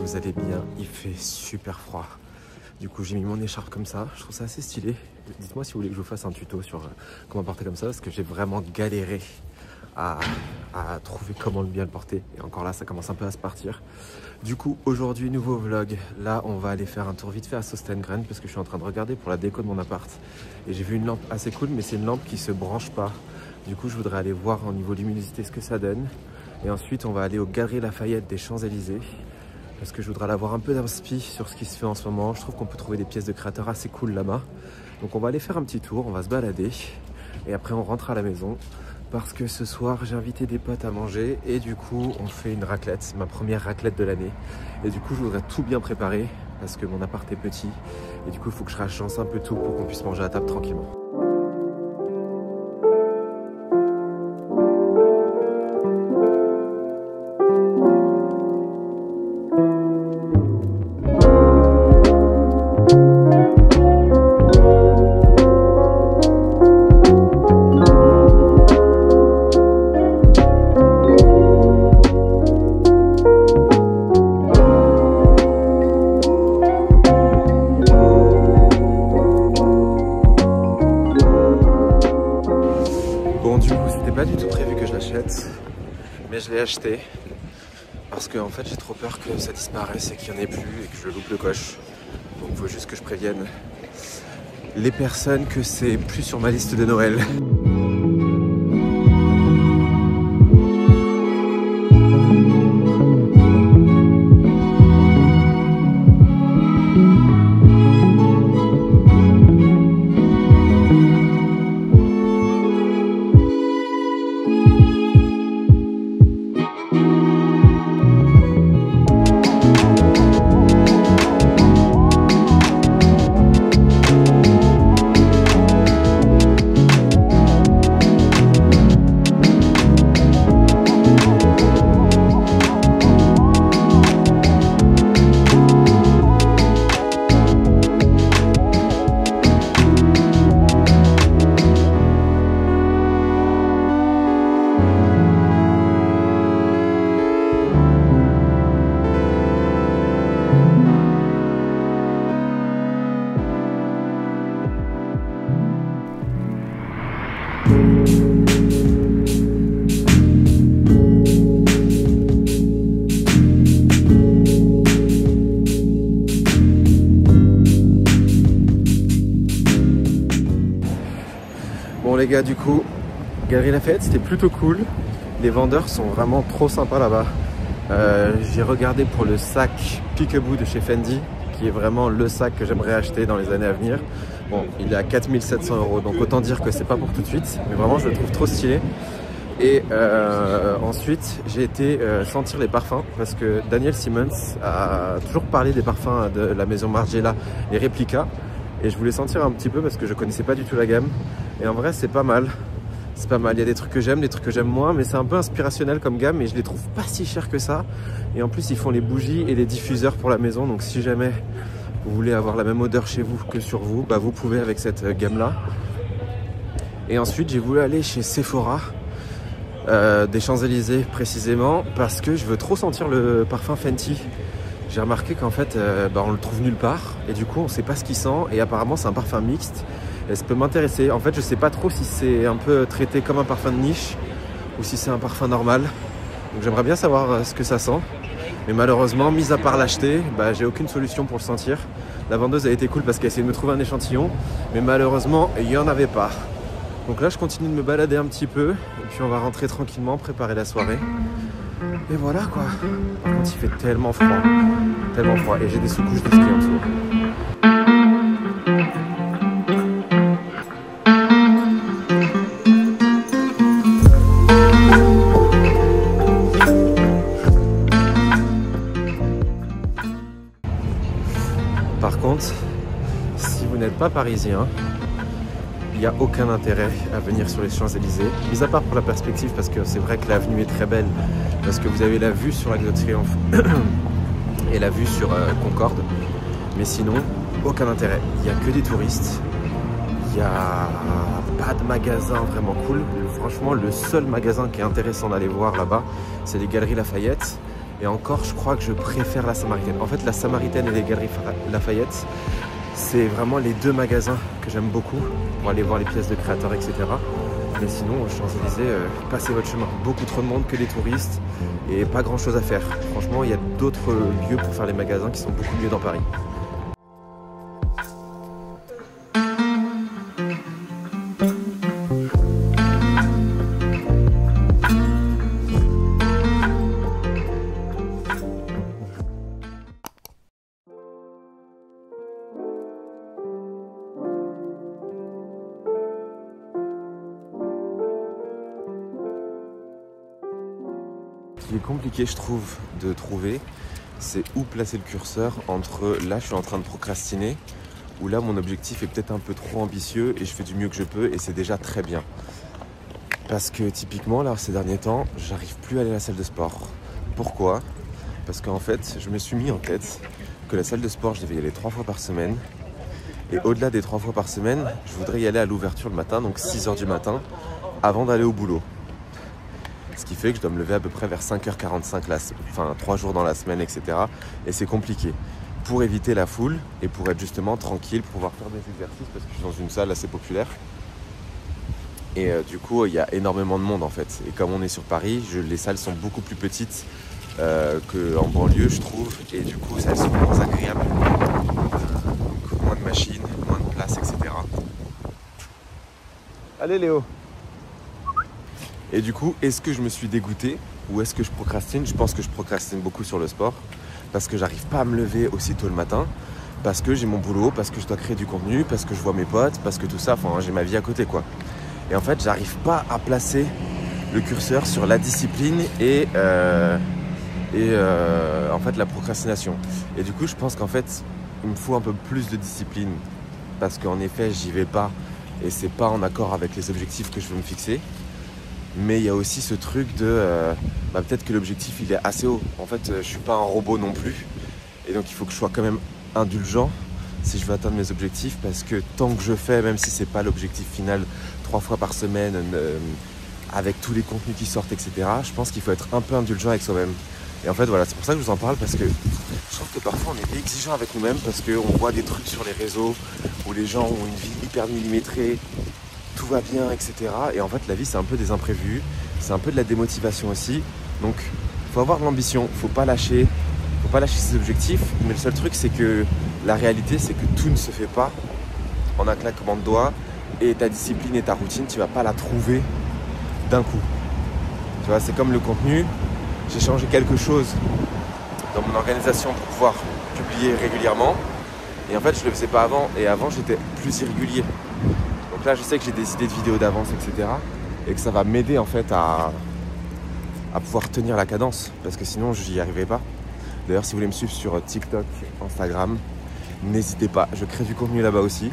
vous allez bien. Il fait super froid. Du coup j'ai mis mon écharpe comme ça, je trouve ça assez stylé. Dites-moi si vous voulez que je vous fasse un tuto sur comment porter comme ça, parce que j'ai vraiment galéré à trouver comment bien le porter. Et encore là ça commence un peu à se partir. Du coup aujourd'hui nouveau vlog. Là on va aller faire un tour vite fait à Sostengren, parce que je suis en train de regarder pour la déco de mon appart. Et j'ai vu une lampe assez cool, mais c'est une lampe qui se branche pas. Du coup je voudrais aller voir au niveau luminosité ce que ça donne. Et ensuite on va aller aux Galeries Lafayette des Champs-Élysées, parce que je voudrais avoir un peu d'inspi sur ce qui se fait en ce moment. Je trouve qu'on peut trouver des pièces de créateurs assez cool là-bas. Donc on va aller faire un petit tour, on va se balader. Et après on rentre à la maison, parce que ce soir j'ai invité des potes à manger. Et du coup on fait une raclette, ma première raclette de l'année. Et du coup je voudrais tout bien préparer, parce que mon appart est petit. Et du coup il faut que je rachance un peu tout pour qu'on puisse manger à table tranquillement. Pas du tout prévu que je l'achète, mais je l'ai acheté parce que en fait j'ai trop peur que ça disparaisse et qu'il n'y en ait plus et que je loupe le coche. Donc il faut juste que je prévienne les personnes que c'est plus sur ma liste de Noël. Bon les gars, du coup, Galeries Lafayette c'était plutôt cool. Les vendeurs sont vraiment trop sympas là-bas. J'ai regardé pour le sac Peekaboo de chez Fendi, qui est vraiment le sac que j'aimerais acheter dans les années à venir. Bon, il est à 4 700 €, donc autant dire que c'est pas pour tout de suite, mais vraiment je le trouve trop stylé. Et ensuite j'ai été sentir les parfums, parce que Daniel Simmons a toujours parlé des parfums de la maison Margiela, les Replica. Et je voulais sentir un petit peu parce que je connaissais pas du tout la gamme. Et en vrai c'est pas mal. C'est pas mal, il y a des trucs que j'aime, des trucs que j'aime moins, mais c'est un peu inspirationnel comme gamme et je les trouve pas si chers que ça. Et en plus ils font les bougies et les diffuseurs pour la maison, donc si jamais vous voulez avoir la même odeur chez vous que sur vous, bah vous pouvez avec cette gamme là. Et ensuite j'ai voulu aller chez Sephora, des Champs-Élysées précisément, parce que je veux trop sentir le parfum Fenty. J'ai remarqué qu'en fait on le trouve nulle part et du coup on sait pas ce qu'il sent, et apparemment c'est un parfum mixte et ça peut m'intéresser. En fait je sais pas trop si c'est un peu traité comme un parfum de niche ou si c'est un parfum normal, donc j'aimerais bien savoir ce que ça sent, mais malheureusement mis à part l'acheter, j'ai aucune solution pour le sentir. La vendeuse a été cool parce qu'elle a essayé de me trouver un échantillon, mais malheureusement il n'y en avait pas. Donc là je continue de me balader un petit peu et puis on va rentrer tranquillement, préparer la soirée. Et voilà quoi. Par contre il fait tellement froid, et j'ai des sous-couches de ski en dessous. Par contre, si vous n'êtes pas parisien, il n'y a aucun intérêt à venir sur les Champs-Élysées, mis à part pour la perspective, parce que c'est vrai que l'avenue est très belle, parce que vous avez la vue sur l'Arc de Triomphe et la vue sur Concorde, mais sinon aucun intérêt. Il n'y a que des touristes, il n'y a pas de magasin vraiment cool. Franchement le seul magasin qui est intéressant d'aller voir là-bas, c'est les Galeries Lafayette, Et encore, je crois que je préfère la Samaritaine. En fait, la Samaritaine et les Galeries Lafayette, c'est vraiment les deux magasins que j'aime beaucoup pour aller voir les pièces de créateurs, etc. Mais sinon, aux Champs-Élysées, passez votre chemin. Beaucoup trop de monde, que des touristes et pas grand chose à faire. Franchement, il y a d'autres lieux pour faire les magasins qui sont beaucoup mieux dans Paris. Ce qui est compliqué, je trouve, de trouver, c'est où placer le curseur entre là je suis en train de procrastiner ou là mon objectif est peut-être un peu trop ambitieux et je fais du mieux que je peux et c'est déjà très bien. Parce que typiquement là ces derniers temps, j'arrive plus à aller à la salle de sport. Pourquoi? Parce qu'en fait je me suis mis en tête que la salle de sport je devais y aller 3 fois par semaine et au-delà des 3 fois par semaine, je voudrais y aller à l'ouverture le matin, donc 6 h du matin, avant d'aller au boulot. Ce qui fait que je dois me lever à peu près vers 5h45, enfin 3 jours dans la semaine, etc. Et c'est compliqué. Pour éviter la foule et pour être justement tranquille, pour pouvoir faire des exercices, parce que je suis dans une salle assez populaire. Et du coup, il y a énormément de monde en fait. Et comme on est sur Paris, les salles sont beaucoup plus petites qu'en banlieue, je trouve. Et du coup, elles sont moins agréables. Donc moins de machines, moins de place, etc. Allez Léo! Et du coup, est-ce que je me suis dégoûté ou est-ce que je procrastine? Je pense que je procrastine beaucoup sur le sport parce que j'arrive pas à me lever aussitôt le matin, parce que j'ai mon boulot, parce que je dois créer du contenu, parce que je vois mes potes, parce que tout ça, enfin j'ai ma vie à côté quoi. Et en fait, j'arrive pas à placer le curseur sur la discipline et en fait la procrastination. Et du coup, je pense qu'en fait, il me faut un peu plus de discipline parce qu'en effet, j'y vais pas et c'est pas en accord avec les objectifs que je veux me fixer. Mais il y a aussi ce truc de peut-être que l'objectif il est assez haut. En fait, je suis pas un robot non plus. Et donc il faut que je sois quand même indulgent si je veux atteindre mes objectifs. Parce que tant que je fais, même si c'est pas l'objectif final 3 fois par semaine, avec tous les contenus qui sortent, etc. Je pense qu'il faut être un peu indulgent avec soi-même. Et en fait voilà, c'est pour ça que je vous en parle. Parce que je trouve que parfois on est exigeant avec nous-mêmes. Parce qu'on voit des trucs sur les réseaux où les gens ont une vie hyper millimétrée. Tout va bien, etc. Et en fait, la vie, c'est un peu des imprévus. C'est un peu de la démotivation aussi. Donc, il faut avoir de l'ambition. Faut pas lâcher ses objectifs. Mais le seul truc, c'est que la réalité, c'est que tout ne se fait pas en un claquement de doigts. Et ta discipline et ta routine, tu vas pas la trouver d'un coup. Tu vois, c'est comme le contenu. J'ai changé quelque chose dans mon organisation pour pouvoir publier régulièrement. Et en fait, je le faisais pas avant. Et avant, j'étais plus irrégulier. Donc là, je sais que j'ai des idées de vidéos d'avance, etc. Et que ça va m'aider en fait à pouvoir tenir la cadence. Parce que sinon, je n'y arrivais pas. D'ailleurs, si vous voulez me suivre sur TikTok, Instagram, n'hésitez pas. Je crée du contenu là-bas aussi.